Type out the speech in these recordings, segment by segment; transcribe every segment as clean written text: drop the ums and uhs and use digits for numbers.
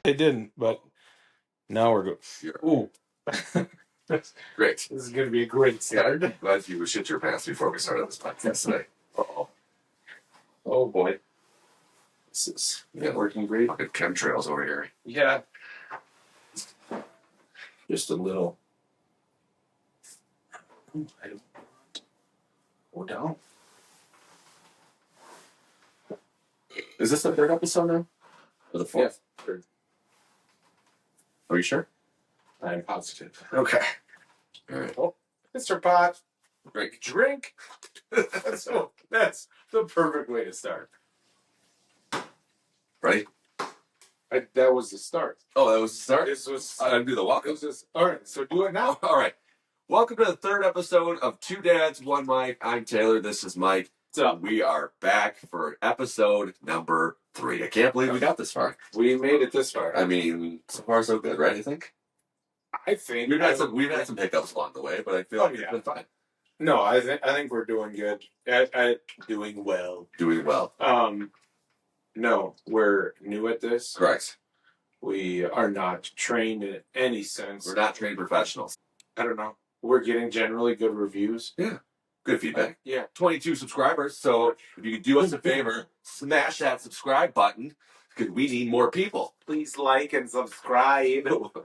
They didn't, but now we're good. Ooh. Great. This is going to be a great start. Yeah, glad you shit your pants before we started this podcast today. Uh-oh. Oh, boy. This is working great. Fucking chemtrails over here. Yeah. Just a little. I don't go down. Is this the third episode now? Or the fourth? Yeah, third. Are you sure? I'm positive. Okay. All right. Oh, Mr. Pot. Drink. That's the perfect way to start. Ready? That was the start. Oh, that was the start? This was. I gotta do the welcome. All right, so do it now. All right. Welcome to the third episode of Two Dads, One Mike. I'm Taylor. This is Mike. So we are back for episode number 3. I can't believe we got this far. We made it this far. I mean, so far so good, right? You think? I think We've had some hiccups along the way, but I feel like it's been fine. No, I think we're doing good. Doing well. Doing well. No, we're new at this. Correct. We are not trained in any sense. We're not trained professionals. I don't know. We're getting generally good reviews. Yeah. Good feedback. Yeah. 22 subscribers. So if you could do us a favor, smash that subscribe button because we need more people. Please like and subscribe. God,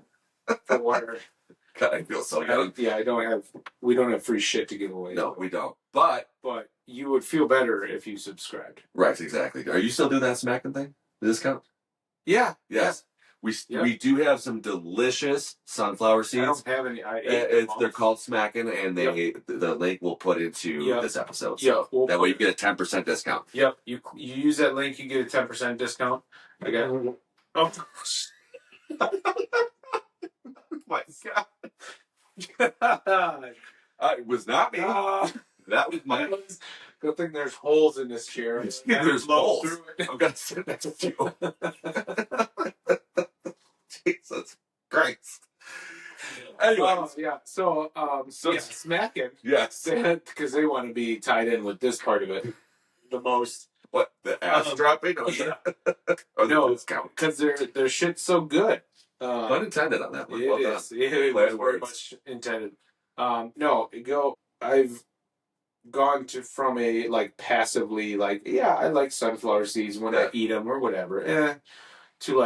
I feel so young. Yeah, we don't have free shit to give away. No, we don't. But you would feel better if you subscribed. Right, exactly. Are you still doing that smacking thing? The discount? Yeah. Yes. Yeah. We do have some delicious sunflower seeds. I don't have any. They're called Smackin', and the link we'll put into this episode. So that way you get a 10% discount. Yep. You use that link, you get a 10% discount. Okay. Oh. My God. It was not me. That was my. Good thing there's holes in this chair. There's holes. I'm going to sit next to you. Jesus Christ. Anyway. So smacking. Yes. Because they want to be tied in with this part of it the most. What, the ass dropping? Yeah. Or no, discount? Because their shit's so good. Unintended on that one. It is. It was very much intended. I've gone from a passively I like sunflower seeds when I eat them or whatever, to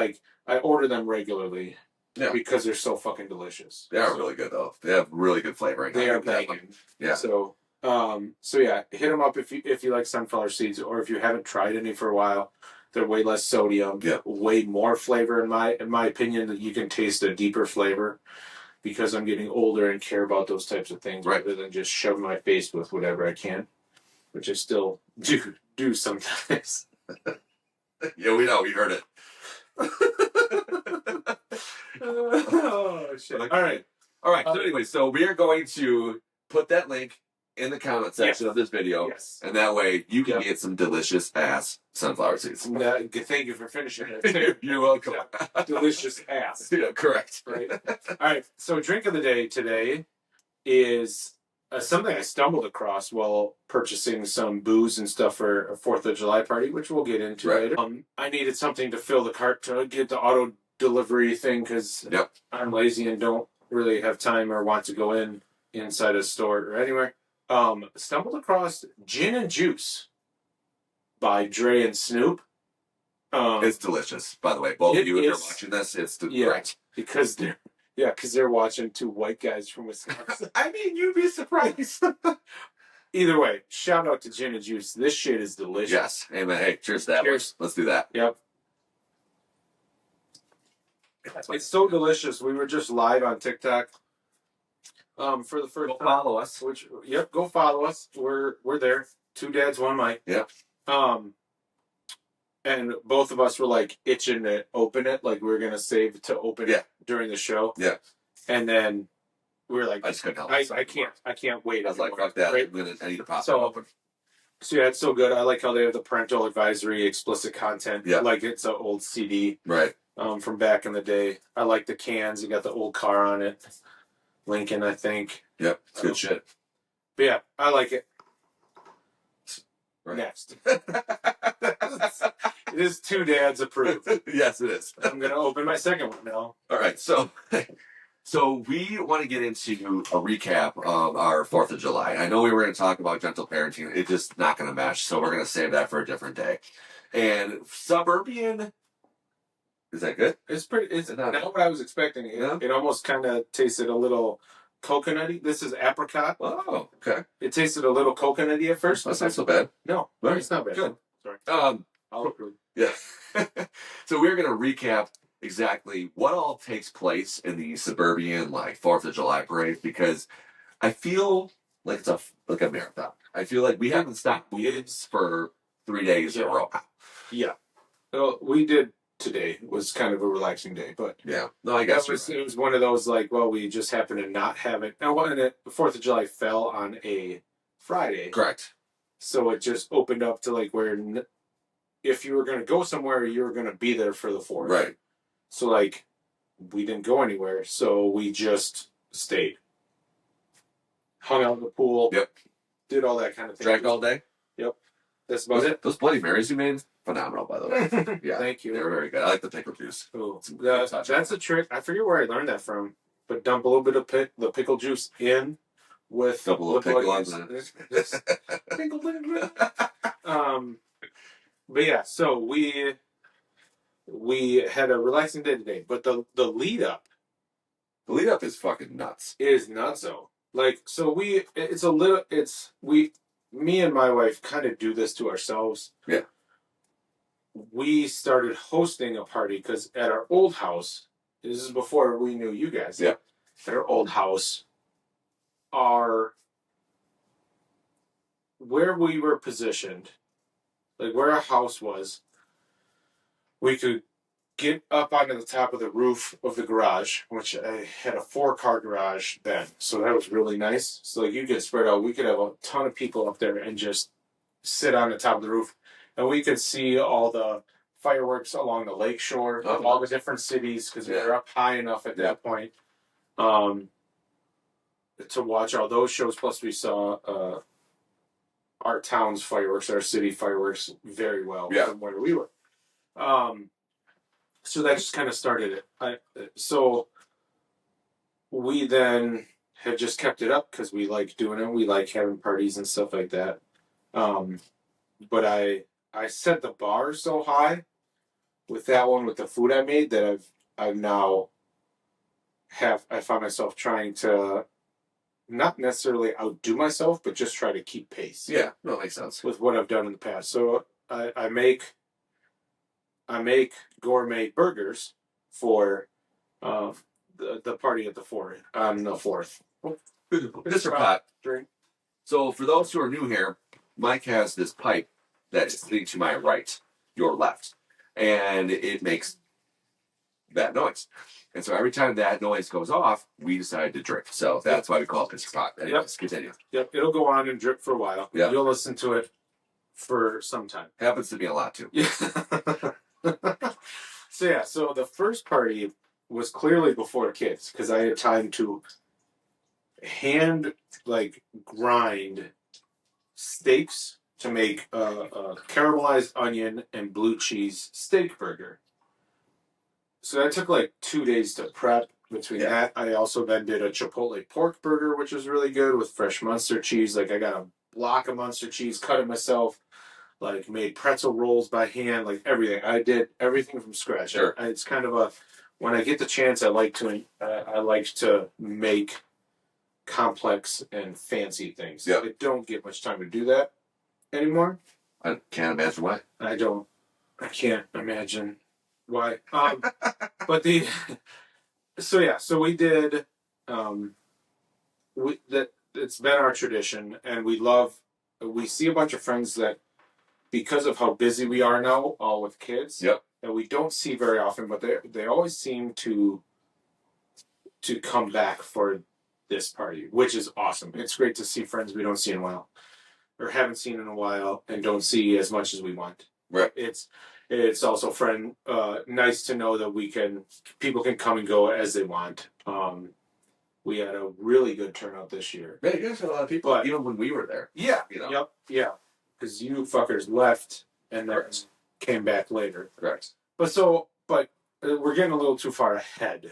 I order them regularly because they're so fucking delicious. They are really good though. They have really good flavoring. They are banging. Yeah. So hit them up if you like sunflower seeds, or if you haven't tried any for a while. They're way less sodium, way more flavor in my opinion. That you can taste a deeper flavor. Because I'm getting older and care about those types of things rather than just shove my face with whatever I can, which I still do sometimes. Yeah, we know. We heard it. Oh, shit. All right. So anyway, so we are going to put that link in the comment section of this video. Yes. And that way you can get some delicious ass sunflower seeds. Thank you for finishing it. You're welcome. Delicious ass. Yeah, correct. Right. All right. So drink of the day today is something I stumbled across while purchasing some booze and stuff for a 4th of July party, which we'll get into later. I needed something to fill the cart to get the auto delivery thing because I'm lazy and don't really have time or want to go inside a store or anywhere. Stumbled across Gin and Juice by Dre and Snoop. It's delicious, by the way. Both of you, if you're watching this, it's great. Because they're watching 2 white guys from Wisconsin. I mean, you'd be surprised. Either way, shout out to Gin and Juice. This shit is delicious. Yes. Amen. Hey, cheers to that. Cheers. Let's do that. Yep. It's so delicious. We were just live on TikTok. For the first time. Follow us. Go follow us. We're there. 2 Dads, One Mike. Yep. And both of us were itching to open it, we were gonna save to open it during the show. Yeah. And then we were like, I just couldn't help I can't wait. I was like, fuck that. Right? I need to pop it open. So it's so good. I like how they have the parental advisory, explicit content. Yeah. It's an old CD. Right. From back in the day. I like the cans. You got the old car on it. Lincoln, I think. Yep, it's good shit. But yeah, I like it. Right. Next. It is two dads approved. Yes, it is. I'm gonna open my second one now. All right, so we want to get into a recap of our 4th of July. I know we were going to talk about gentle parenting. It's just not going to match, so we're going to save that for a different day. And suburban, is that good? It's pretty. It's not what I was expecting. Yeah. It almost kind of tasted a little coconutty. This is apricot. Oh, okay. It tasted a little coconutty at first. That's not so bad. No, Right. It's not bad. Good. Sorry. I'll approve. Yeah. So we're going to recap exactly what all takes place in the suburban 4th of July parade, because I feel like it's a marathon. I feel like we haven't stopped kids for 3 days in a row. Yeah. Well, we did today. It was kind of a relaxing day, but yeah. No, I guess it was one of those we just happened to not have it. Now, the 4th of July fell on a Friday. Correct. So it just opened up to where if you were going to go somewhere, you were going to be there for the 4th. Right. So we didn't go anywhere, so we just stayed. Hung out in the pool. Yep. Did all that kind of thing. Drank all day. Yep. That's about it. Those Bloody Marys you made, phenomenal, by the way. Yeah. Thank you. They were very good. I like the pickle juice. Ooh, that's a trick. I forget where I learned that from, but dump a little bit of the pickle juice in with a little pickle on But yeah, so we had a relaxing day today, but the lead up. The lead up is fucking nuts. It is nutso. Me and my wife kind of do this to ourselves. Yeah. We started hosting a party because at our old house, this is before we knew you guys. Yeah. At our old house, where we were positioned, where our house was, we could get up onto the top of the roof of the garage, which I had a 4-car garage then. So that was really nice. So you could spread out. We could have a ton of people up there and just sit on the top of the roof. And we could see all the fireworks along the lake shore of all the different cities because we were up high enough at that point to watch all those shows. Plus we saw our town's fireworks, our city fireworks very well from where we were. So that just kind of started it. So we then have just kept it up because we like doing it. We like having parties and stuff like that. But I set the bar so high with that one, with the food I made, that I found myself trying to not necessarily outdo myself, but just try to keep pace. Yeah, that makes sense. With what I've done in the past. So I make gourmet burgers for the party at the 4th on the 4th. Mr. Pot. Drink. So for those who are new here, Mike has this pipe that is sitting to my right, your left, and it makes that noise. And so every time that noise goes off, we decide to drink. So that's why we call it Mr. Pot. Anyways, continue. Yep, it'll go on and drip for a while. Yeah. You'll listen to it for some time. Happens to me a lot too. Yeah. So the first party was clearly before kids because I had time to hand grind steaks to make a caramelized onion and blue cheese steak burger. So that took 2 days to prep. Between that, I also then did a Chipotle pork burger, which was really good with fresh Munster cheese. I got a block of Munster cheese, cut it myself. Made pretzel rolls by hand, everything. I did everything from scratch. Sure. It's kind of when I get the chance, I like to make complex and fancy things. Yeah. I don't get much time to do that anymore. I can't imagine why. I can't imagine why. So we did. It's been our tradition, and we see a bunch of friends that, because of how busy we are now, all with kids, that we don't see very often, but they always seem to come back for this party, which is awesome. It's great to see friends we don't see in a while, or haven't seen in a while, and don't see as much as we want. Right. It's also nice to know that people can come and go as they want. We had a really good turnout this year. Yeah, you guys had a lot of people, even when we were there. Yeah. You know? Yep. Yeah. Because you fuckers left, and then came back later. Correct. But we're getting a little too far ahead.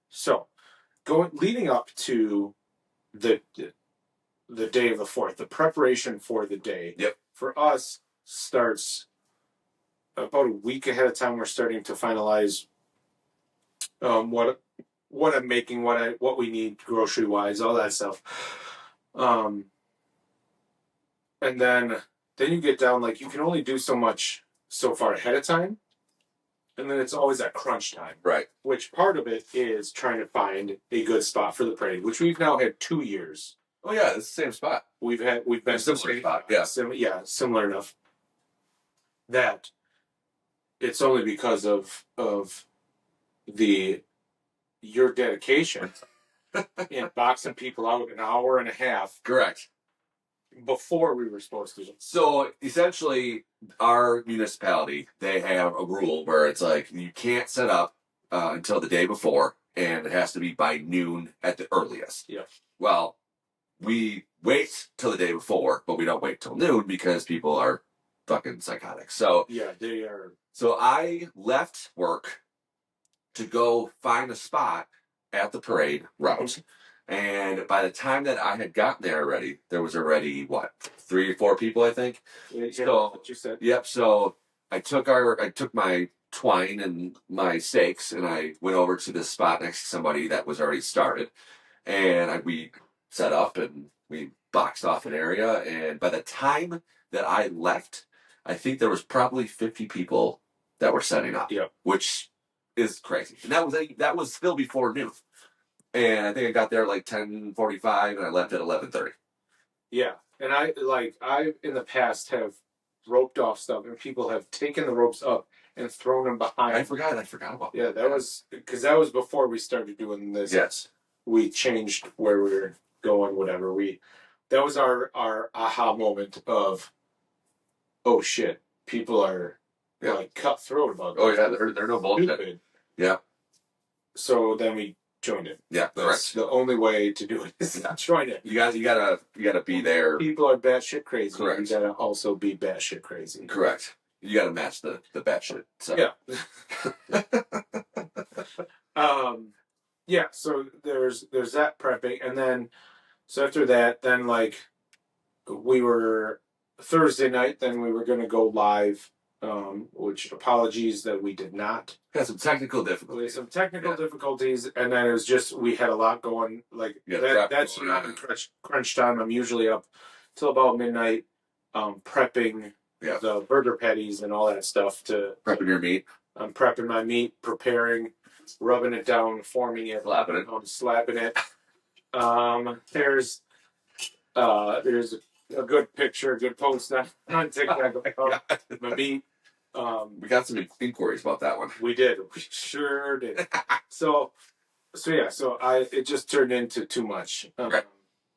So leading up to the day of the 4th, the preparation for the day. Yep. For us starts about a week ahead of time. We're starting to finalize what I'm making, what we need grocery wise, all that stuff. And then you get down, like, you can only do so much so far ahead of time. And then it's always at crunch time. Right. Which part of it is trying to find a good spot for the parade, which we've now had 2 years. Oh yeah, it's the same spot. We've been similar spot. Yeah. Similar enough. That it's only because of your dedication in boxing people out an hour and a half. Correct. Before we were supposed to. So essentially, our municipality, they have a rule where it's like you can't set up until the day before, and it has to be by noon at the earliest. Yeah. Well, we wait till the day before, but we don't wait till noon because people are fucking psychotic. So yeah, they are. So I left work to go find a spot at the parade route. And by the time that I had gotten there already, there was already, 3 or 4 people, I think? Yeah, so, what you said. Yep. So I took my twine and my stakes, and I went over to this spot next to somebody that was already started. And we set up, and we boxed off an area. And by the time that I left, I think there was probably 50 people that were setting up. Yep. Which is crazy. And that was still before noon. And I think I got there at like 10:45, and I left at 11:30. Yeah, and I in the past have roped off stuff, and people have taken the ropes up and thrown them behind. I forgot about that. Yeah, that was before we started doing this. Yes. We changed where we were going, whatever. That was our aha moment of, oh shit, people are like cutthroat about this. Oh yeah, they're no bullshit. Stupid. Yeah. So then we joined it. Yeah, that's the only way to do it is not join it. You gotta be there. People are batshit crazy. Correct. You gotta also be batshit crazy. Correct. You gotta match the batshit. So. Yeah. Yeah. So there's that prepping, and then so after that, then like we were Thursday night. Then we were going to go live. Which apologies that we did not. Had some technical difficulties. And then it was just we had a lot going. Like that's not in crunch time. I'm usually up till about midnight, prepping the burger patties and all that stuff. Prepping your meat. I'm prepping my meat, preparing, rubbing it down, forming it, slapping it. There's a good picture, a good post on TikTok about my meat. We got some inquiries about that one. We did. We sure did. So it just turned into too much.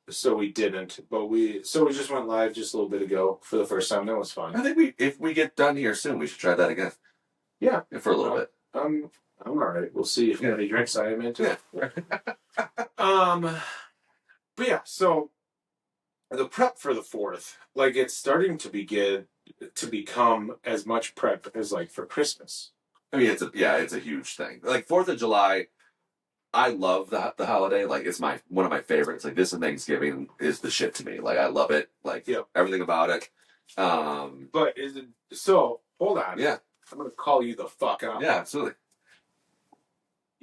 So we didn't. But we just went live just a little bit ago for the first time. That was fun. I think if we get done here soon, we should try that again. Yeah. For a little bit. I'm all right. We'll see if any drinks I am into. Yeah. But yeah, so the prep for the 4th, like it's starting to become as much prep as like for Christmas. I mean, it's a huge thing. Like 4th of July, I love the holiday. Like it's one of my favorites. Like this and Thanksgiving is the shit to me. Like I love it. Like everything about it. But is it so? Hold on. Yeah, I'm gonna call you the fuck out. Yeah, absolutely.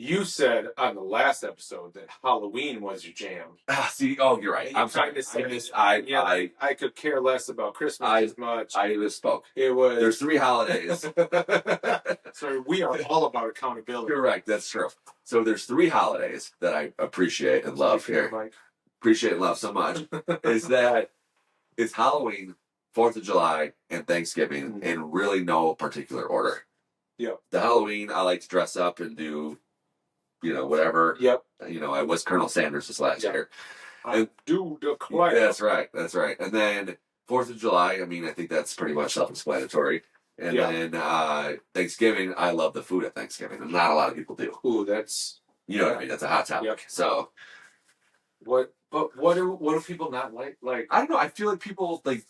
You said on the last episode that Halloween was your jam. You're right. I'm sorry. I could care less about Christmas as much. I misspoke. There's 3 holidays. So we are all about accountability. Correct. That's true. So there's 3 holidays that I appreciate and love here. Appreciate and love so much. It's Halloween, 4th of July, and Thanksgiving in really no particular order. Yeah. The Halloween, I like to dress up and do whatever. Yep. I was Colonel Sanders this last year. I do declare. That's right. And then 4th of July, I mean, I think that's pretty much self-explanatory. And then Thanksgiving, I love the food at Thanksgiving. And not a lot of people do. Ooh, that's... You know what I mean? That's a hot topic. Yep. So... What do people not like? Like, I don't know. I feel like people, like,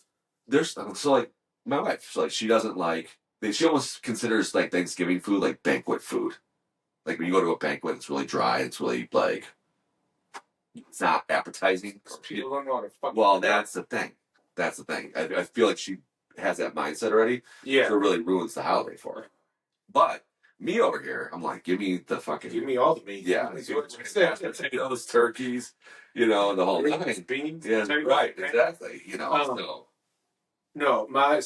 my wife, she doesn't like she almost considers like Thanksgiving food like banquet food. Like when you go to a banquet, it's really dry. It's really like it's not appetizing. People don't know how to fucking. Well, that's the thing. That's the thing. I feel like she has that mindset already. Yeah. So it really ruins the holiday for her. But me over here, I'm like, give me the fucking. Give me all the meat. Yeah. Those turkeys, you know, the whole beans. Yeah, right. Exactly. You know, so. No, my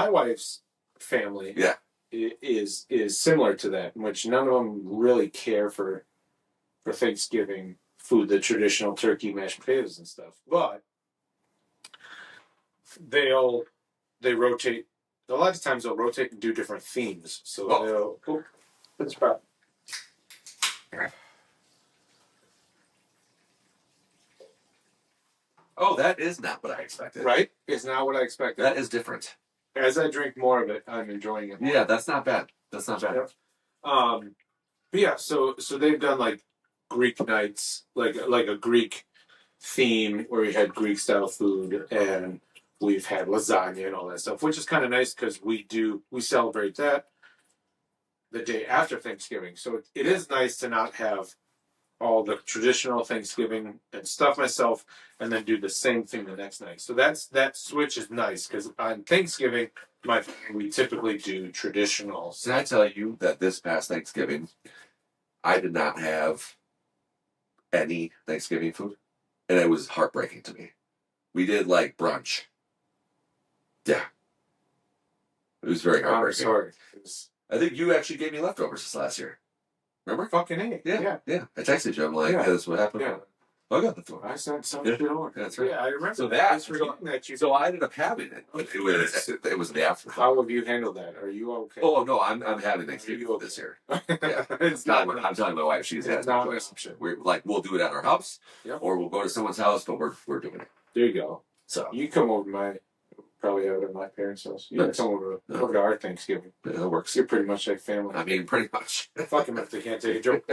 wife's family. Yeah. Is similar to that, in which none of them really care for Thanksgiving food, the traditional turkey, mashed potatoes, and stuff. But they rotate. A lot of times they'll rotate and do different themes. So they'll. That's right. Oh, that is not what I expected. Right? It's not what I expected. That is different. As I drink more of it, I'm enjoying it more. Yeah, that's not bad. That's not bad. Yep. But yeah, so they've done like Greek nights, like a Greek theme where we had Greek style food, and we've had lasagna and all that stuff, which is kind of nice because we celebrate that the day after Thanksgiving. So it is nice to not have all the traditional Thanksgiving and stuff myself, and then do the same thing the next night. So that switch is nice because on Thanksgiving, we typically do traditional. Can I tell you that this past Thanksgiving, I did not have any Thanksgiving food, and it was heartbreaking to me. We did like brunch. Yeah, it was very heartbreaking. I'm sorry. I think you actually gave me leftovers this last year. Remember? Fucking A. Yeah. I texted you. I'm like, yeah, that's what happened. Yeah. I got the phone. I sent some shit over. That's right. Yeah, I remember. So So I ended up having it. It was the afterthought. How have you handled that? Are you okay? Oh no, I'm having Thanksgiving this year. Yeah, it's not. I'm telling my wife she's had no option. We're like we'll do it at our house, or we'll go to someone's house, but we're doing it. There you go. So you come over to probably have it at my parents' house. You can come over to our Thanksgiving. Yeah, that works. You're pretty much like family. I mean, pretty much. Fuck them if they can't take a joke.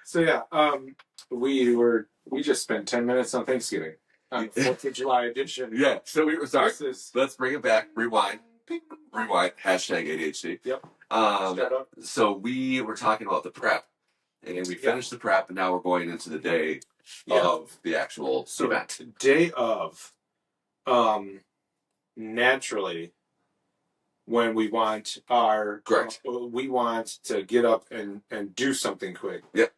So yeah, we just spent 10 minutes on Thanksgiving on 4th of July edition. Yeah. So we were sorry. Let's bring it back. Rewind. Hashtag ADHD. Yep. So we were talking about the prep, and we finished the prep, and now we're going into the day of the actual event. Day of, naturally, when we want we want to get up and do something quick. Yep.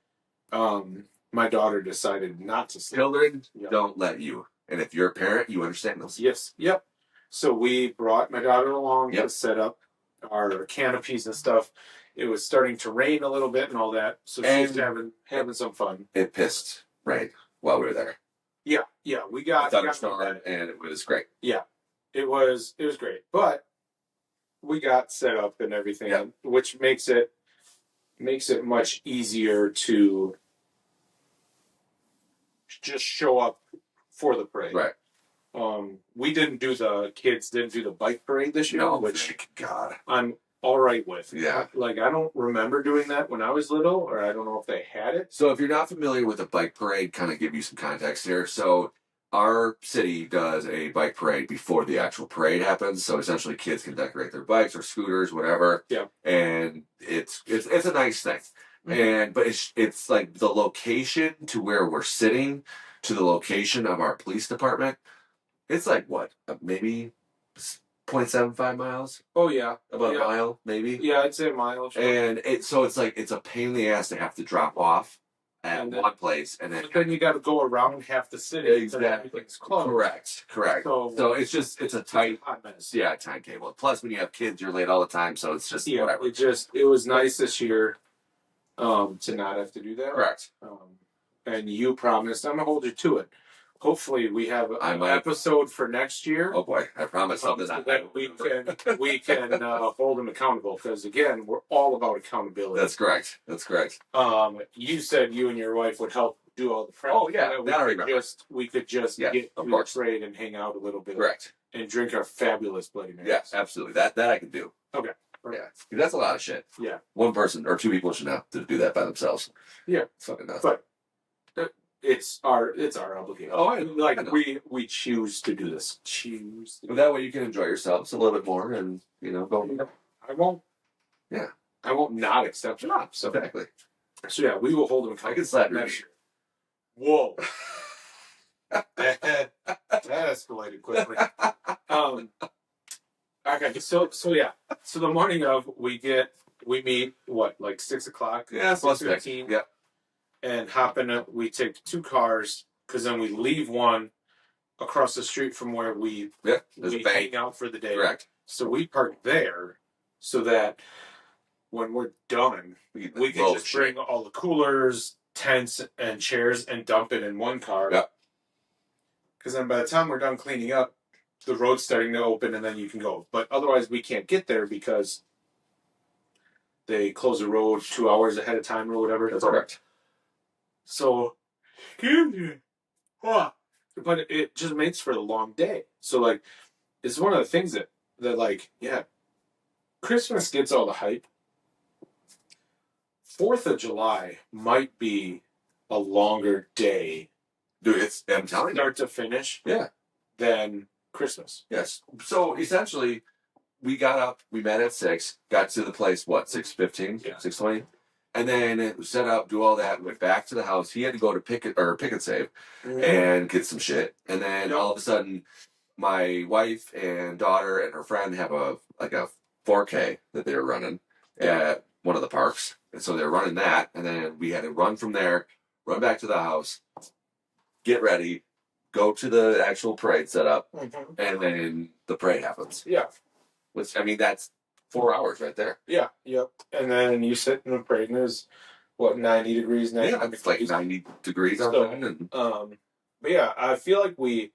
My daughter decided not to sleep. Children don't let you, and if you're a parent, you understand this. Yes. Yep. So we brought my daughter along to set up our canopies and stuff. It was starting to rain a little bit and all that, so she's having some fun. It pissed rain while we were there. Yeah, we got thunderstorm, and it was great. Yeah, it was great, but we got set up and everything, which makes it much easier to just show up for the parade. Right. Kids didn't do the bike parade this year, which God, I'm all right with. Yeah. Like, I don't remember doing that when I was little, or I don't know if they had it. So if you're not familiar with a bike parade, kind of give you some context here. So our city does a bike parade before the actual parade happens. So essentially kids can decorate their bikes or scooters, whatever. Yeah. And it's a nice thing. Mm-hmm. But it's like the location to where we're sitting to the location of our police department. It's like what? Maybe 0.75 miles? Oh yeah. About a mile, maybe? Yeah, I'd say a mile. Sure. And it's like it's a pain in the ass to have to drop off at one place and then you got to go around half the city. Exactly. Correct. So it's a tight hot mess. Yeah, timetable. Plus when you have kids you're late all the time, so it's just whatever. It was nice this year to not have to do that. Correct. And you promised, I'm gonna hold you to it. Hopefully we have an episode for next year. Oh boy, I promise something that we can hold them accountable, because again, we're all about accountability. That's correct. You said you and your wife would help do all the prep. Oh yeah, we could just get through the parade and hang out a little bit. Correct. And drink our fabulous Bloody Marys. Yes, absolutely. That I can do. Okay. Yeah, that's a lot of shit. Yeah. One person or two people should have to do that by themselves. Yeah. Fucking nuts. But it's our obligation. Oh, I know. We choose to do this. But that way you can enjoy yourselves a little bit more, and go. I won't. Yeah. I won't not accept it. So Exactly. So yeah, we will hold them. I can slap your next year. Whoa. that escalated quickly. Okay, so yeah, so the morning of we meet what, like 6 o'clock? Yeah, plus 6:15. Yeah. And hop in it. We take 2 cars because then we leave one across the street from where we hang out for the day. Correct. So we park there so that when we're done, we can just bring all the coolers, tents, and chairs and dump it in one car. Yep. Because then by the time we're done cleaning up, the road's starting to open and then you can go. But otherwise, we can't get there because they close the road 2 hours ahead of time or whatever. That's correct. So, excuse me. But it just makes for a long day. So, like, it's one of the things that like, yeah, Christmas gets all the hype. 4th of July might be a longer day. Dude, I'm telling you. Start to finish. Yeah. Than Christmas. Yes. So essentially, we got up, we met at 6, got to the place, what, 6:15? Yeah. 6:20? And then set up, do all that, went back to the house. He had to go to pick and save and get some shit. And then all of a sudden, my wife and daughter and her friend have a 4K that they were running at one of the parks. And so they were running that. And then we had to run from there, run back to the house, get ready, go to the actual parade setup, and then the parade happens. Yeah. Which, I mean, that's 4 hours right there. Yeah. Yep. And then you sit in the parade and there's, what, 90 degrees now? Yeah, it's like 90 degrees out there. And... but yeah, I feel like we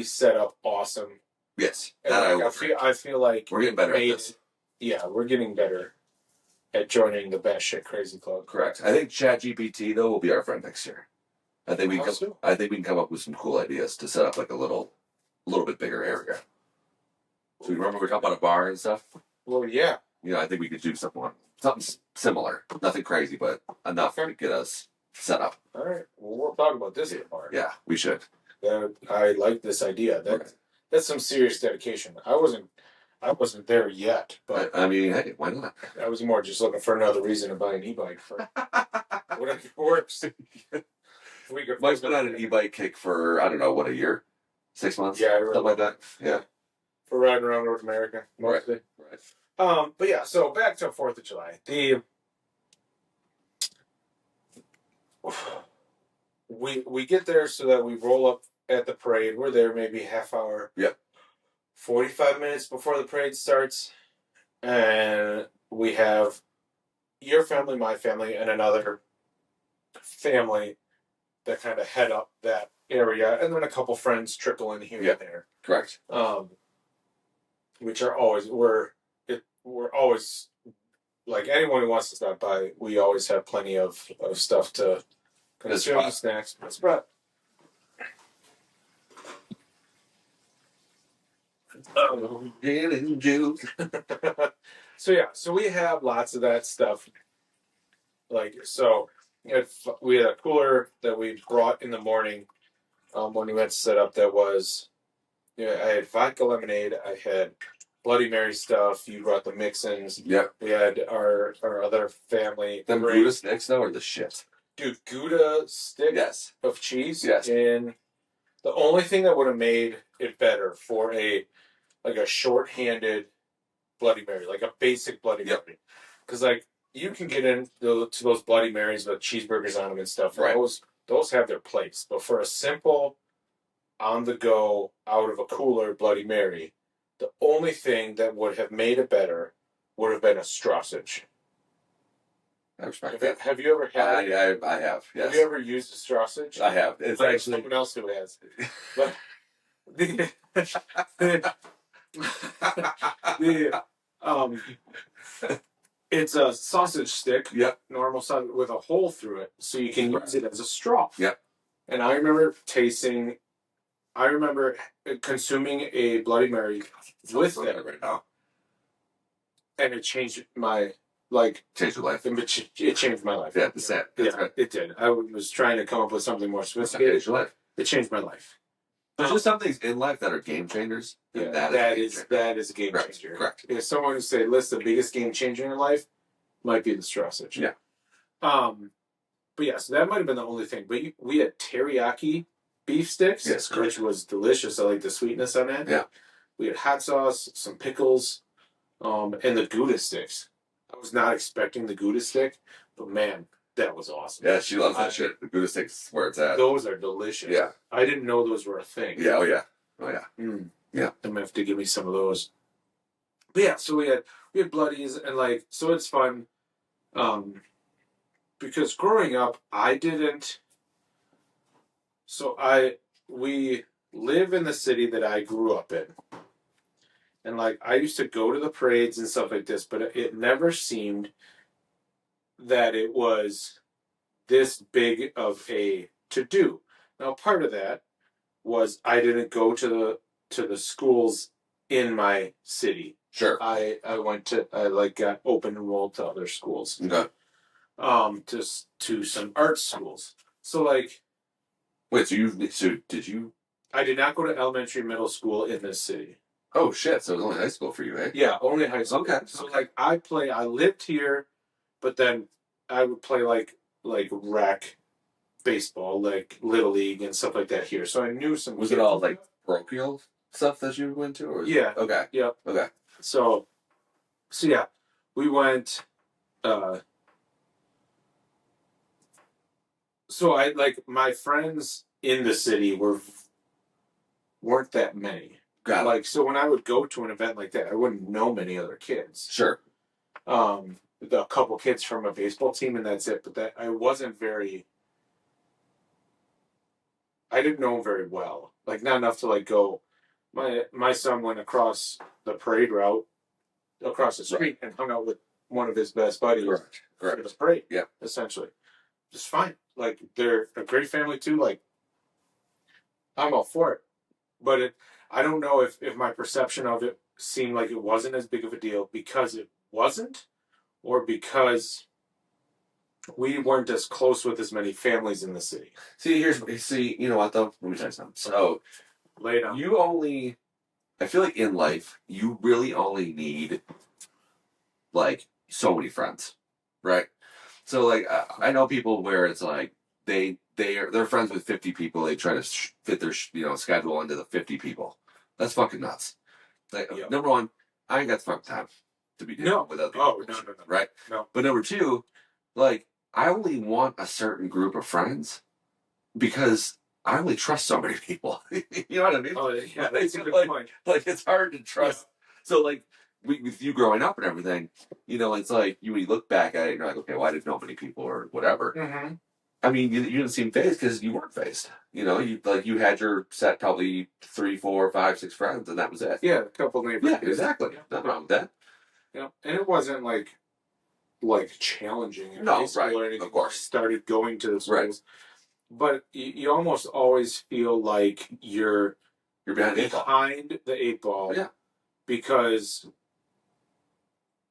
set up awesome. Yes. And I feel like we're getting better at this. Yeah, we're getting better at joining the Batshit Crazy Club. Correct. I think ChatGPT, though, will be our friend next year. I think we can come up with some cool ideas to set up like a little bit bigger area. So you remember we talked about a bar and stuff? Well, yeah. I think we could do something similar. Nothing crazy, but enough to get us set up. All right. Well, we'll talk about this at the bar. Yeah, we should. I like this idea. That's some serious dedication. I wasn't there yet, but I mean, hey, why not? I was more just looking for another reason to buy an e-bike for whatever works. Mike's been on an e-bike kick for, I don't know, what, a year? 6 months? Yeah, something like that. Yeah. For riding around North America, mostly. Right. But yeah, so back to 4th of July. We get there so that we roll up at the parade. We're there maybe half hour. Yep. 45 minutes before the parade starts. And we have your family, my family, and another family that kind of head up that area, and then a couple friends trickle in here and there. Correct. Which are always we're always, like, anyone who wants to stop by, we always have plenty of stuff to consume, snacks. But juice. So yeah, so we have lots of that stuff. Like, so we had a cooler that we brought in the morning when we went to set up. That was, I had vodka lemonade. I had Bloody Mary stuff. You brought the mix-ins. Yep. We had our other family. Them Gouda sticks though, or the shit? Dude, Gouda sticks of cheese. Yes. And the only thing that would have made it better for a short-handed Bloody Mary, like a basic Bloody Mary, because like you can get into those Bloody Marys with cheeseburgers on them and stuff. Right. Those have their place, but for a simple, on-the-go, out of a cooler Bloody Mary, the only thing that would have made it better would have been a sausage. I respect that. Have you ever had it? I have, yes. Have you ever used a sausage? I have. It's actually someone else who has. But it's a sausage stick. Yep. Normal sausage with a hole through it, so you can use it as a straw. Yep. And I remember consuming a Bloody Mary with it right now, and it changed my like Changed your life. it changed my life. Yeah, the same. Yeah, it did. I was trying to come up with something more sophisticated. Changed your life. It changed my life. There's just some things in life that are game changers. Yeah, that is that is a game changer. Correct. If someone would say, "List the biggest game changer in your life," might be the straw situation. Yeah. But yeah, so that might have been the only thing. But we had teriyaki beef sticks, yes, correct. which was delicious. I like the sweetness on it. Yeah. We had hot sauce, some pickles, and the Gouda sticks. I was not expecting the Gouda stick, but man, that was awesome. Yeah, she loves that shit. The Gouda sticks where it's at. Those are delicious. Yeah. I didn't know those were a thing. Yeah, oh yeah. Oh yeah. Yeah. I'm gonna have to give me some of those. But yeah, so we had bloodies and like so it's fun. Because growing up I didn't we live in the city that I grew up in. And like I used to go to the parades and stuff like this, but it never seemed that it was this big of a to do. Now part of that was I didn't go to the schools in my city. Sure. I got open enrolled to other schools. Okay. To some art schools. So like wait, so did you I did not go to elementary, middle school in this city. Oh shit, so it was only high school for you, eh? Yeah, only high school. Okay. So like I lived here, but then I would play like rec baseball, like little league and stuff like that here. So I knew some. Was it all like parochial stuff that you went to, or yeah? Okay. Yep. Okay. So yeah, we went. So I like my friends in the city weren't that many. Got it. Like so when I would go to an event like that, I wouldn't know many other kids. Sure. A couple kids from a baseball team and that's it. But that I didn't know them very well. Like not enough to like go. My son went across the parade route, across the street, and hung out with one of his best buddies. Correct. For the parade. Yeah. Essentially, just fine. Like they're a great family too. Like I'm all for it, but I don't know if my perception of it seemed like it wasn't as big of a deal because it wasn't, or because we weren't as close with as many families in the city. See, you know what though? Let me tell you something. So, lay it on. I feel like in life, you really only need like so many friends, right? So like, I know people where it's like they're friends with 50 people. They try to fit their schedule into the 50 people. That's fucking nuts. Like number one, I ain't got the fucking time to be dealing with other people. No. Right? No. But number two, like I only want a certain group of friends because I only trust so many people. You know what I mean? Oh yeah, that's a good point. Like it's hard to trust. Yeah. So like with you growing up and everything, it's like when you look back at it, you're like, okay, well I didn't know many people or whatever. Mm-hmm. I mean, you didn't seem phased because you weren't phased. You had your set probably 3, 4, 5, 6 friends, and that was it. Yeah, a couple neighbors. Yeah, exactly. Yeah. Nothing wrong with that. Yeah, and it wasn't like challenging in no, high school right. or anything. Of course, started going to the schools, right. But you almost always feel like you're behind the eight ball. Yeah, because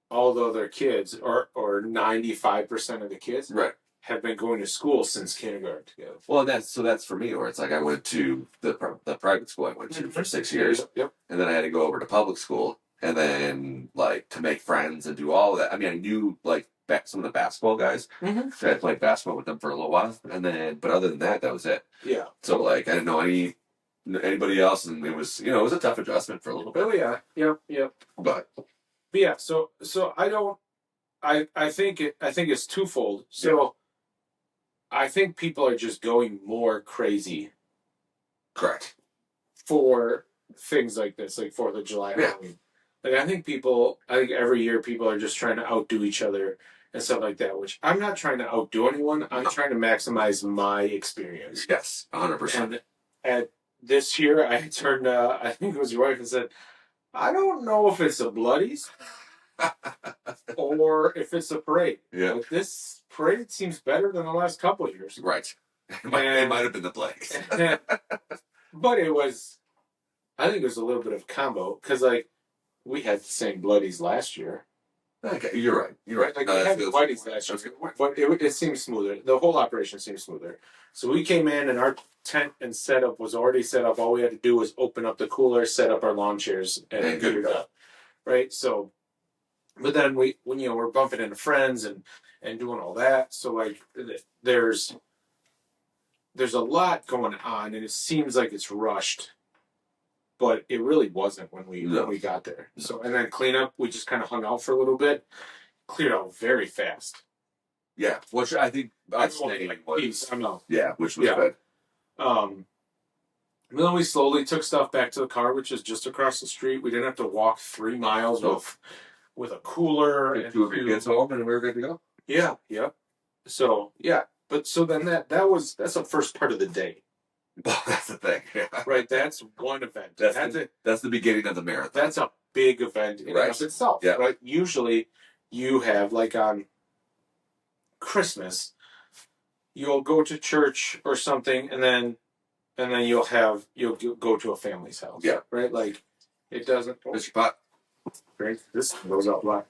although they're kids, or 95% of the kids, right, have been going to school since kindergarten together. Well, that's for me, where it's like I went to the private school I went to for 6 years, yep. And then I had to go over to public school, and then like to make friends and do all of that. I mean, I knew like some of the basketball guys. Mm-hmm. So I played basketball with them for a little while, and then but other than that was it. Yeah. So like I didn't know anybody else, and it was it was a tough adjustment for a little bit. Oh yeah, yep. But yeah, so I think it's twofold. So. Yeah. I think people are just going more crazy. Correct. For things like this, like 4th of July, Halloween. Like I think every year people are just trying to outdo each other and stuff like that, which I'm not trying to outdo anyone. I'm trying to maximize my experience. Yes, 100%. And at this year, I turned, I think it was your wife, and said, I don't know if it's a Bloodies or if it's a parade. Yeah. Like this parade seems better than the last couple of years. Right. It might have been the Blakes. But I think it was a little bit of a combo, because like we had the same Bloodies last year. Okay, you're right. You're right. Like No, we that's had good. Whitey's last year, but it seemed smoother. The whole operation seemed smoother. So we came in and our tent and setup was already set up. All we had to do was open up the cooler, set up our lawn chairs, and good to go. right? So, but then when we're bumping into friends and doing all that. So like there's a lot going on, and it seems like it's rushed, but it really wasn't when we got there. So and then cleanup, we just kind of hung out for a little bit, cleared out very fast. Yeah, which I think I know. Yeah, which was good. Then we slowly took stuff back to the car, which is just across the street. We didn't have to walk 3 miles with a cooler and 2 of your kids home, and we were good to go. Yeah, yeah. So yeah, but so then that's the first part of the day. Well, that's the thing, yeah. Right? That's one event. That's the beginning of the marathon. That's a big event in and of itself. Yeah. Right? Usually, you have like on Christmas, you'll go to church or something, and then you'll go to a family's house. Yeah. Right? Like it doesn't. Mr. Pot. Right? This goes out black.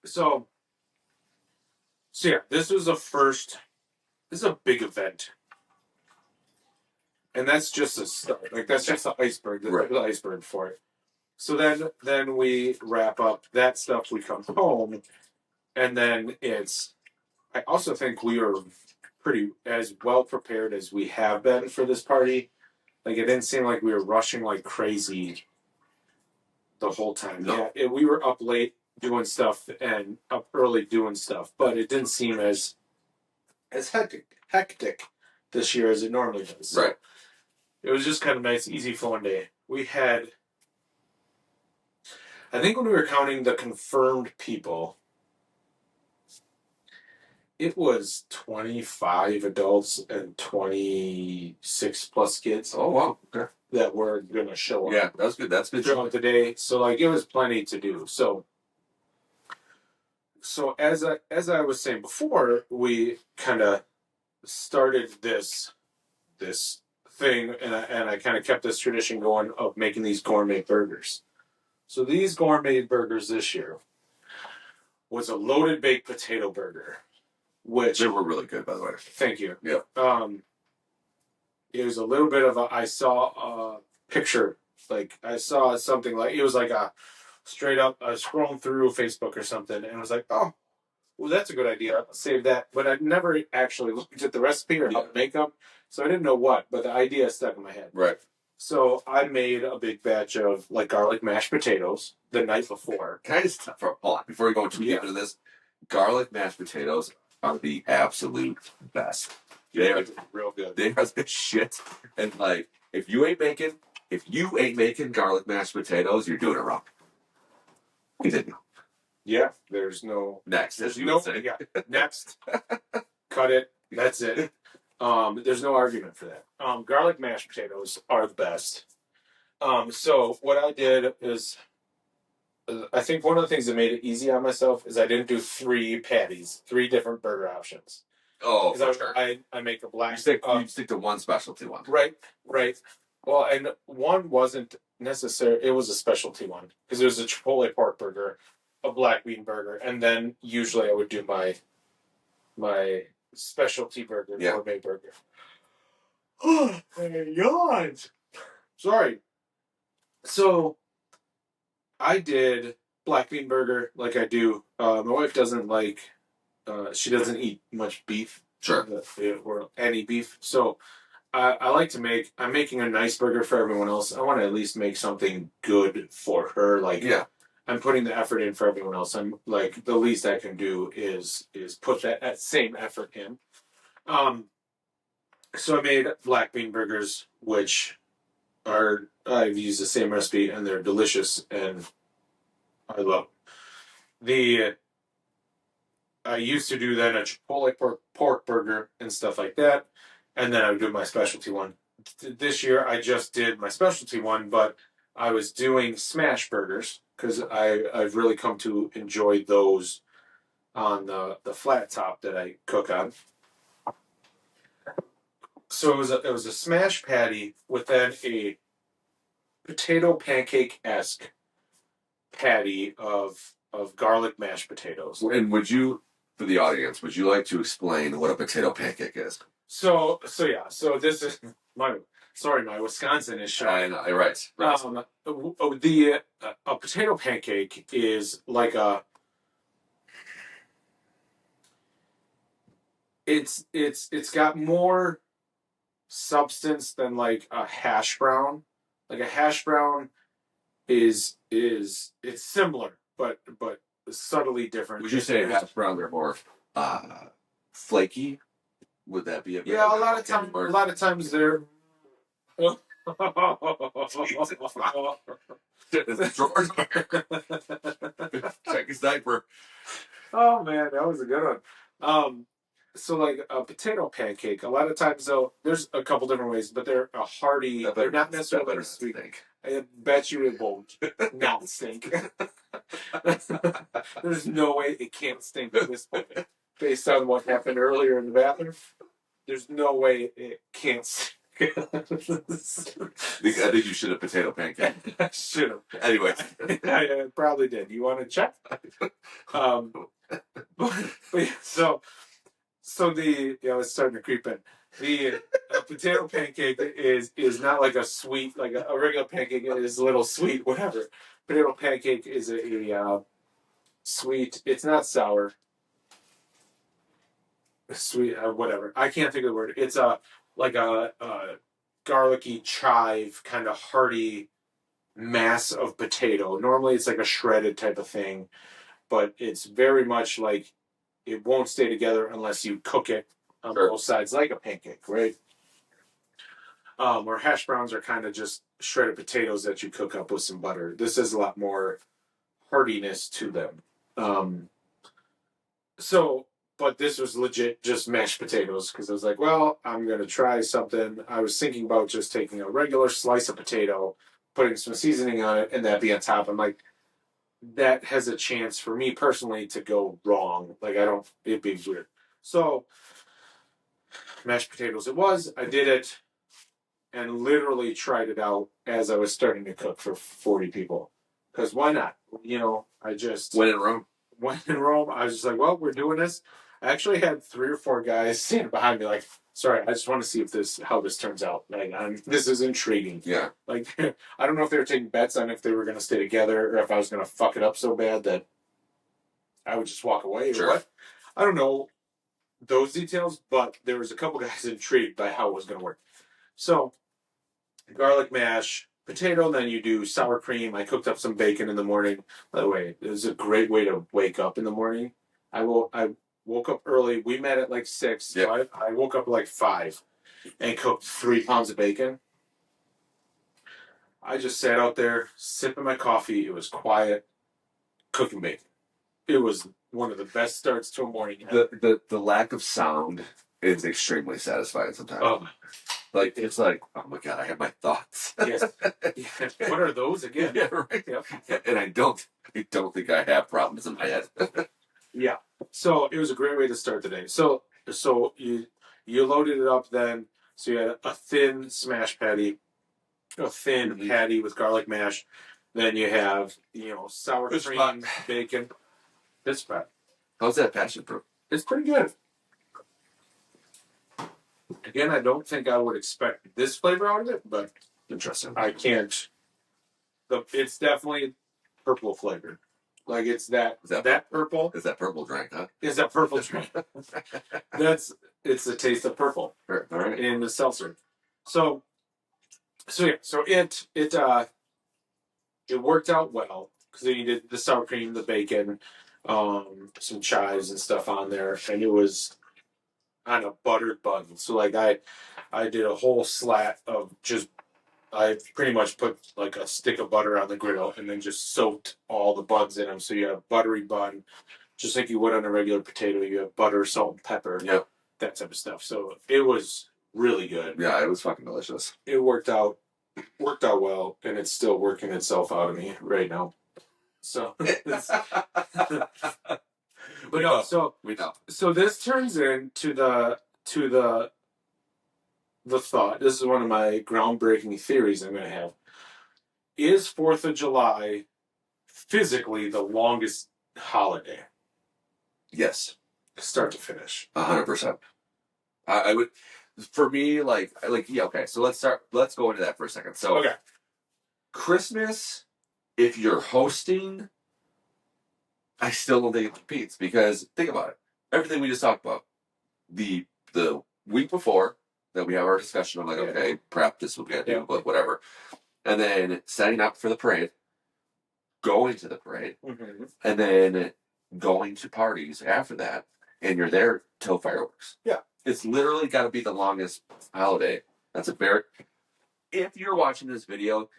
So yeah, this is a big event. And that's just a start. Like that's just the iceberg, the iceberg for it. So then we wrap up that stuff, we come home, and then I also think we are pretty as well prepared as we have been for this party. Like it didn't seem like we were rushing like crazy the whole time. No. Yeah, we were up late doing stuff and up early doing stuff, but it didn't seem as hectic this year as it normally does. So right. It was just kind of nice, easy flowing day. We had, I think when we were counting the confirmed people, it was 25 adults and 26 plus kids. Oh wow! Okay. That were gonna show up. Yeah, that's good. That's good. Throughout the day, so like it was plenty to do. So as I was saying before, we kind of started this thing, and I kind of kept this tradition going of making these gourmet burgers. So these gourmet burgers this year was a loaded baked potato burger, which they were really good, by the way. Thank you. Yeah. It was a little bit of I saw a picture, like I saw something like it was like a straight up scrolling through Facebook or something, and I was like, oh, well, that's a good idea. I'll save that. But I never actually looked at the recipe or how to make them, so I didn't know what. But the idea stuck in my head. Right. So I made a big batch of like garlic mashed potatoes the night before. Can I just hold on before we go too deep into this? Garlic mashed potatoes are the absolute best. They are real good. They are the shit. And like, if you ain't making garlic mashed potatoes, you're doing it wrong. Continue. Yeah, there's no next. There's no yeah. Next. Cut it. That's it. There's no argument for that. Garlic mashed potatoes are the best. So what I did is, I think one of the things that made it easy on myself is I didn't do 3 patties, 3 different burger options. Oh, for sure. I make a black. You stick to one specialty one. Right. Well, and one wasn't necessary. It was a specialty one because it was a Chipotle pork burger, a black bean burger, and then usually I would do my specialty burger, gourmet burger. Oh, I yawned. Sorry. So I did black bean burger like I do. My wife doesn't like. She doesn't eat much beef. Sure. Or any beef. So I like to make. I'm making a nice burger for everyone else. I want to at least make something good for her. Like I'm putting the effort in for everyone else. I'm like the least I can do is put that same effort in. So I made black bean burgers, which I've used the same recipe and they're delicious and I love them. I used to do then a Chipotle pork burger and stuff like that, and then I would do my specialty one. This year I just did my specialty one, but I was doing smash burgers because I've really come to enjoy those on the flat top that I cook on. So it was a smash patty with then potato pancake-esque patty of garlic mashed potatoes. And would you, for the audience, would you like to explain what a potato pancake is? So this is my Wisconsin is showing. I know, right. A potato pancake is like it's got more substance than like a hash brown. Like a hash brown is it's similar, but subtly different. Would you say hash browns are more flaky? Would that be a yeah? A lot of times they're. Check his diaper. Oh man, that was a good one. So like a potato pancake, a lot of times though, there's a couple different ways, but they're a hearty. They're not necessarily sweet. I bet you it won't not stink. There's no way it can't stink at this point, based on what happened earlier in the bathroom. There's no way it can't stink. I think you should have potato pancake. I should have. Anyway, I probably did. You want to check? So the it's starting to creep in. The potato pancake is not like a sweet like a regular pancake. It is a little sweet, whatever. Potato pancake is a sweet. It's not sour. Sweet, whatever. I can't think of the word. It's like a garlicky chive kind of hearty mass of potato. Normally it's like a shredded type of thing, but it's very much like it won't stay together unless you cook it on both sides like a pancake, right? Or hash browns are kind of just shredded potatoes that you cook up with some butter. This has a lot more heartiness to them. But this was legit just mashed potatoes because I was like, well, I'm going to try something. I was thinking about just taking a regular slice of potato, putting some seasoning on it, and that be on top. I'm like, that has a chance for me personally to go wrong. Like, it'd be weird. So, mashed potatoes it was. I did it and literally tried it out as I was starting to cook for 40 people. Because why not? I just. When in Rome. I was just like, well, we're doing this. I actually had 3 or 4 guys standing behind me, like, sorry, I just want to see how this turns out. Like, this is intriguing. Yeah. Like, I don't know if they were taking bets on if they were going to stay together or if I was going to fuck it up so bad that I would just walk away or what. I don't know those details, but there was a couple guys intrigued by how it was going to work. So, garlic mash, potato, then you do sour cream. I cooked up some bacon in the morning. By the way, it was a great way to wake up in the morning. I woke up early. We met at like 6. Yep. So I woke up at like 5 and cooked 3 pounds of bacon. I just sat out there sipping my coffee. It was quiet, cooking bacon. It was one of the best starts to a morning. The lack of sound is extremely satisfying sometimes. Oh. Like it's like, oh my god, I have my thoughts. Yes. Yeah. What are those again? Yeah, right. Yep. And I don't think I have problems in my head. Yeah. So it was a great way to start the day. So you loaded it up then. So you had a thin smash patty, a thin patty with garlic mash. Then you have sour cream, bacon. This spot. How's that passion fruit? It's pretty good. Again, I don't think I would expect this flavor out of it, but interesting. I can't. It's definitely purple flavored. Like it's that purple. Is that purple drink, huh? Is that purple drink? It's the taste of purple. All right. In the seltzer. So it worked out well because then you did the sour cream, the bacon, some chives and stuff on there, and it was on a buttered bun. So like I did a whole slat of just. I pretty much put like a stick of butter on the griddle and then just soaked all the buns in them. So you have a buttery bun, just like you would on a regular potato. You have butter, salt, and pepper, that type of stuff. So it was really good. Yeah, it was fucking delicious. It worked out well, and it's still working itself out of me right now. So, but no, so this turns into the thought. This is one of my groundbreaking theories I'm going to have. is 4th of July physically the longest holiday? Yes. Start to finish. 100%. I would, for me, yeah, okay. So let's go into that for a second. So, okay. Christmas, if you're hosting, I still don't think it competes because think about it. Everything we just talked about, the week before that we have our discussion of like, okay, prep, this will get do, but whatever. And then setting up for the parade, going to the parade, and then going to parties after that, and you're there till fireworks. Yeah. It's literally got to be the longest holiday. That's a very. If you're watching this video,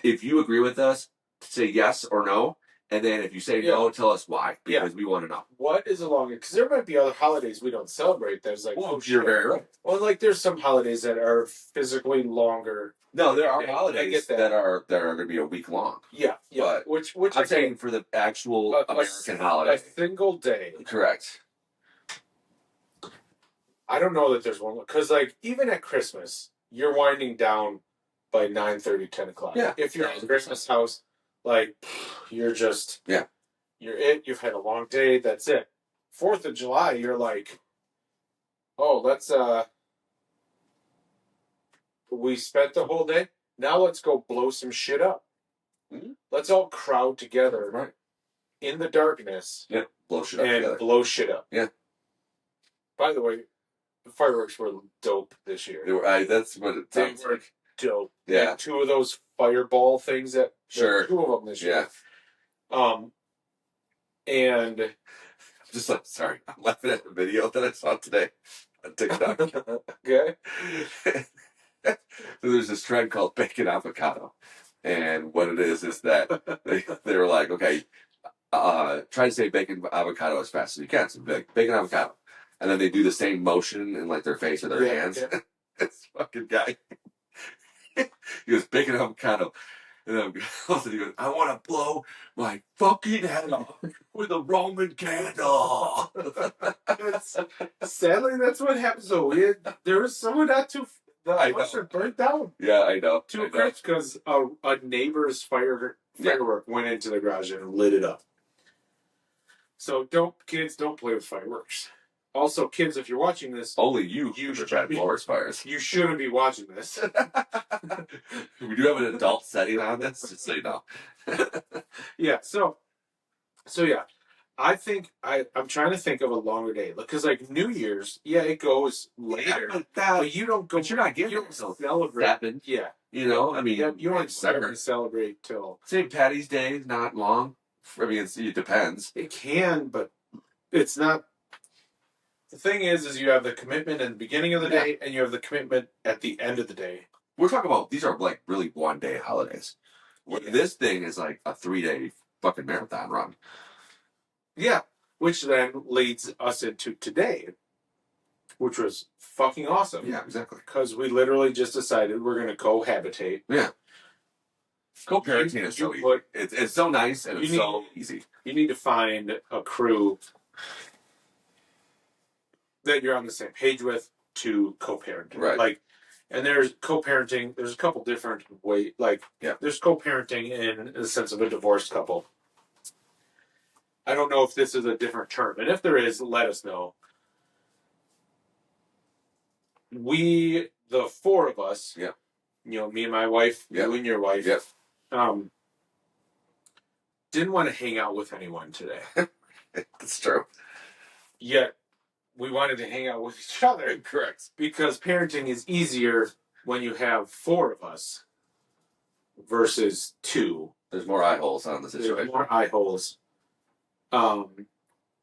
if you agree with us, say yes or no. And then if you say no, tell us why, because we want to know. What is the longest? Because there might be other holidays we don't celebrate. There's like, you're very right. Well, like there's some holidays that are physically longer. No, there are holidays that are going to be a week long. Yeah, yeah. But which I'm saying for the actual American holiday, a single day. Correct. I don't know that there's one because like even at Christmas, you're winding down by 9:30, 10 o'clock. Yeah. If you're at a Christmas house, like you're just you're it. You've had a long day. That's it. 4th of July, you're like, oh, let's we spent the whole day. Now let's go blow some shit up. Mm-hmm. Let's all crowd together in the darkness. Yeah, blow shit up and blow shit up. Yeah. By the way, the fireworks were dope this year. They were, that's what it sounds like. Dope. Yeah. And 2 of those fireball things that 2 of them this year. Yeah. And just like sorry, I'm laughing at the video that I saw today on TikTok. Okay. So there's this trend called bacon avocado, and what it is that they were like, okay, try to say bacon avocado as fast as you can. So like bacon avocado, and then they do the same motion in like their face or their hands. Yeah. This fucking guy, he goes bacon avocado, and he goes, I want to blow my fucking head off with a Roman candle. Sadly, that's what happens. So there was someone not too. The house burnt down. Yeah, I know. Too quick because a neighbor's firework went into the garage and lit it up. So kids don't play with fireworks. Also, kids, if you're watching this, only you should be forest fires. You shouldn't be watching this. We do have an adult setting on this, just so you know. Yeah. So yeah. I think I'm trying to think of a longer day because like New Year's, it goes later, but you don't go. But you're not getting you don't celebrate. Yeah, you know, I mean, you don't celebrate till St. Patty's Day is not long. I mean, it depends. It can, but it's not. The thing is you have the commitment at the beginning of the day, and you have the commitment at the end of the day. We're talking about these are like really 1-day holidays. Yeah. This thing is like a 3-day fucking marathon run. Yeah, which then leads us into today, which was fucking awesome. Yeah, exactly. Because we literally just decided we're going to cohabitate. Yeah. Co-parenting is so easy. It's so nice and it's so easy. You need to find a crew that you're on the same page with to co-parent. Right. Like, and there's co-parenting. There's a couple different ways. Like, there's co-parenting in the sense of a divorced couple. I don't know if this is a different term. And if there is, let us know. The 4 of us, me and my wife, you and your wife, didn't want to hang out with anyone today. That's true. Yet, we wanted to hang out with each other. Correct. Because parenting is easier when you have 4 of us versus 2. There's more eye holes on the situation. There's more eye holes.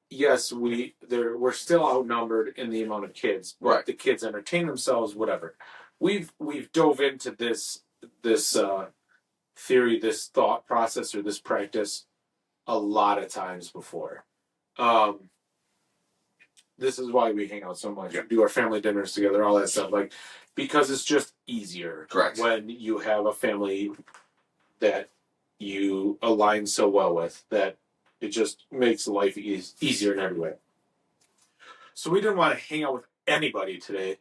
Yes, we're still outnumbered in the amount of kids. Right. The kids entertain themselves, whatever. We've dove into this theory, this thought process, or this practice a lot of times before. This is why we hang out so much. We do our family dinners together, all that stuff. Like, because it's just easier. Correct. When you have a family that you align so well with that it just makes life easier in every way. So we didn't want to hang out with anybody today.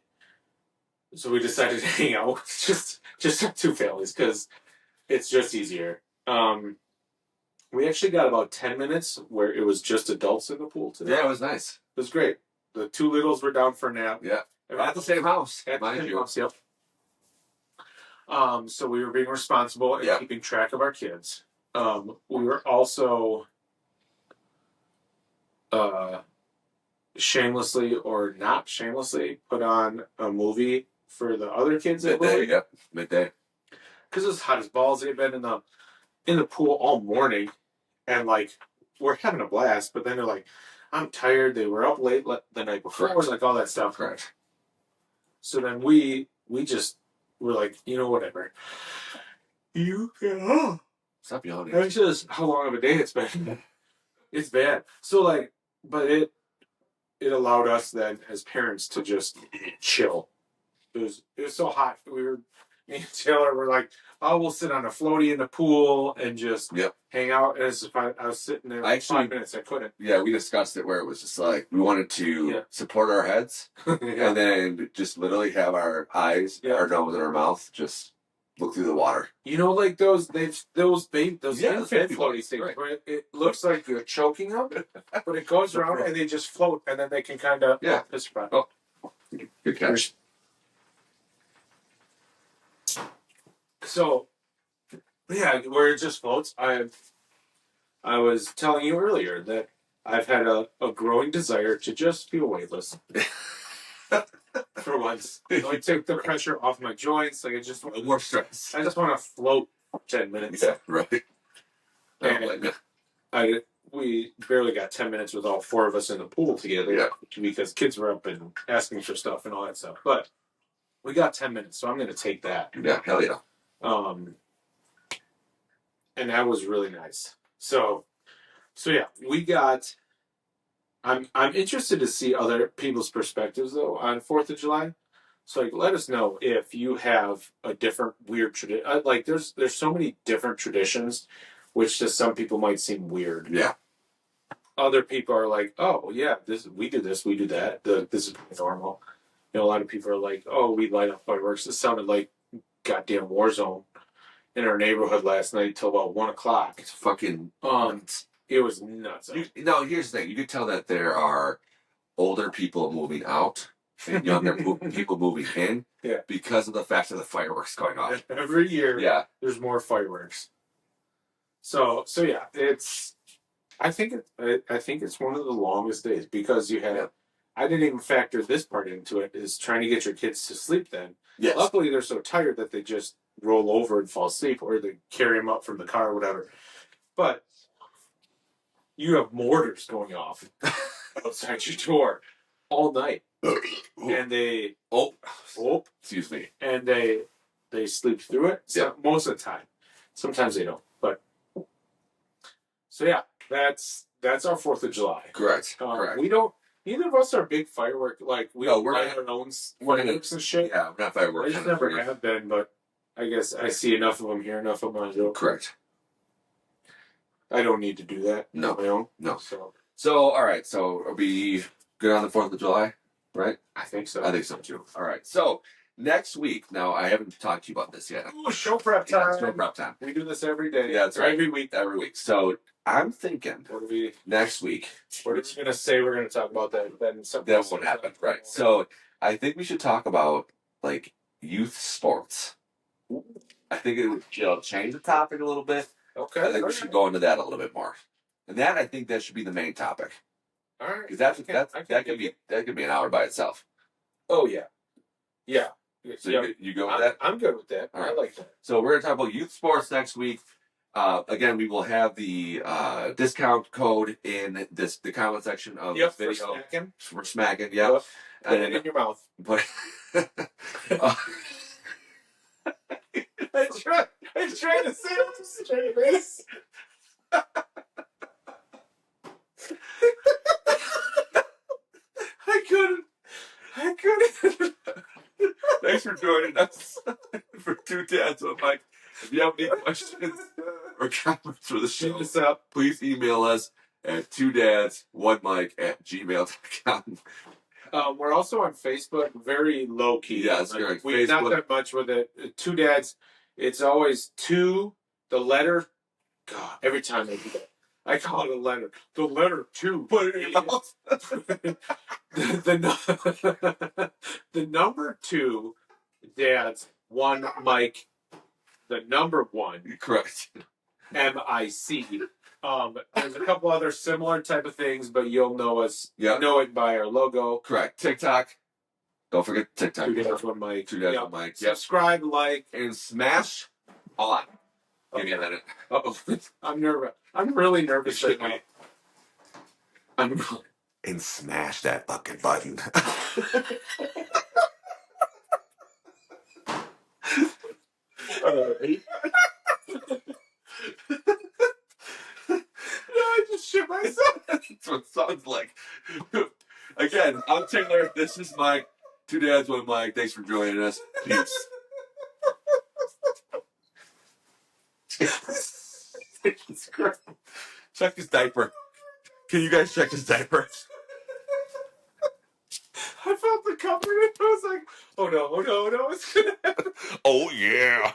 So we decided to hang out with just our 2 families because It's just easier. We actually got about 10 minutes where it was just adults in the pool today. Yeah, it was nice. It was great. The two littles were down for a nap. Yeah. At the same house. At the mind same you. house, yep. So we were being responsible and keeping track of our kids. We were also shamelessly or not shamelessly put on a movie for the other kids at Midday, yep. Midday. Because it was hot as balls. They'd been in the pool all morning, and like we're having a blast. But then they're like, "I'm tired." They were up late the night before, like all that stuff. Correct. So then we just were like, whatever. Stop yawning. That's just how long of a day it's been. It's bad. So like, but it allowed us then as parents to just chill. It was so hot. Me and Taylor were like, "Oh, we'll sit on a floaty in the pool and just hang out." As if I was sitting there for 5 minutes, I couldn't. Yeah, we discussed it where it was just like we wanted to support our heads and then just literally have our eyes, our nose, and our mouth just look through the water. Like those infant floaty things where it looks like you're choking them, but it goes around and they just float and then they can kind of Oh, good catch. So, where it just floats. I was telling you earlier that I've had a growing desire to just feel weightless. For once. Like take the pressure off my joints. Like just more stress. I just want to float 10 minutes. Yeah, right. And we barely got 10 minutes with all four of us in the pool together because kids were up and asking for stuff and all that stuff. But we got 10 minutes, so I'm going to take that. Yeah, hell yeah. And that was really nice. So yeah, we got. I'm interested to see other people's perspectives though on 4th of July. So like, let us know if you have a different weird tradition. Like there's so many different traditions, which to some people might seem weird. Yeah. Other people are like, oh yeah, we do this, we do that. This is normal. A lot of people are like, oh, we light up fireworks. It sounded like goddamn war zone in our neighborhood last night till about 1:00. It's fucking it was nuts. Here's the thing. You could tell that there are older people moving out and younger people moving in because of the fact of the fireworks going off. Every year, there's more fireworks. So yeah, I think it's one of the longest days because you have. I didn't even factor this part into it. Is trying to get your kids to sleep. Then, luckily they're so tired that they just roll over and fall asleep, or they carry them up from the car or whatever. But you have mortars going off outside your door all night, and they excuse me, and they sleep through it. Most of the time. Sometimes they don't, but so yeah, that's our 4th of July. Correct. Correct. We don't. Neither of us are big firework. Like we're not our own fireworks and shit. Yeah, we're not fireworks. I just never have been, but I guess I see enough of them, hear enough of them. Correct. I don't need to do that on my own. No. So all right. So are we good on the 4th of July? Right. I think so. I think so too. All right. So next week. Now I haven't talked to you about this yet. Ooh, show prep time. Show prep time. We do this every day. Yeah, that's right. Every week. Every week. So I'm thinking next week. We're just going to say we're going to talk about that. Then something that won't happen. Right. So I think we should talk about like youth sports. I think it would change the topic a little bit. Okay. I think we should go into that a little bit more. And that I think that should be the main topic. All right. Because that could be an hour by itself. Oh yeah. Yeah. So you go with that? I'm good with that. All right. I like that. So we're going to talk about youth sports next week. Again, we will have the discount code in the comment section of the video. For smacking, yeah. Put it in your mouth. But I was trying to say it straight face. I couldn't. Thanks for joining us for Two Dads One Mike. If you have any questions or comments for the show, please email us at twodads1mike@gmail.com. We're also on Facebook, very low key. Yeah, it's not that much with it. Two Dads. It's always 2 The letter. God, every time I do that, I call it a letter. The letter 2. Put it in your mouth. The number 2, Dad's 1 Mike. The number 1. Correct. MIC. There's a couple other similar type of things, but you'll know us. Yeah. Know it by our logo. Correct. TikTok. Don't forget TikTok. 2 Dads 1 Mike. 2 Dads 1 Mike. Yep. Subscribe, like, and smash on. Give me a minute. Uh-oh. I'm nervous. I'm really nervous right now. And smash that fucking button. I just shit myself. That's what it sounds like. Again, I'm Taylor. This is Mike. 2 Dads 1 Mike. Thanks for joining us. Peace. Jesus Christ. Check his diaper. Can you guys check his diaper? I felt the cover and I was like, oh no, it's gonna happen. Oh yeah.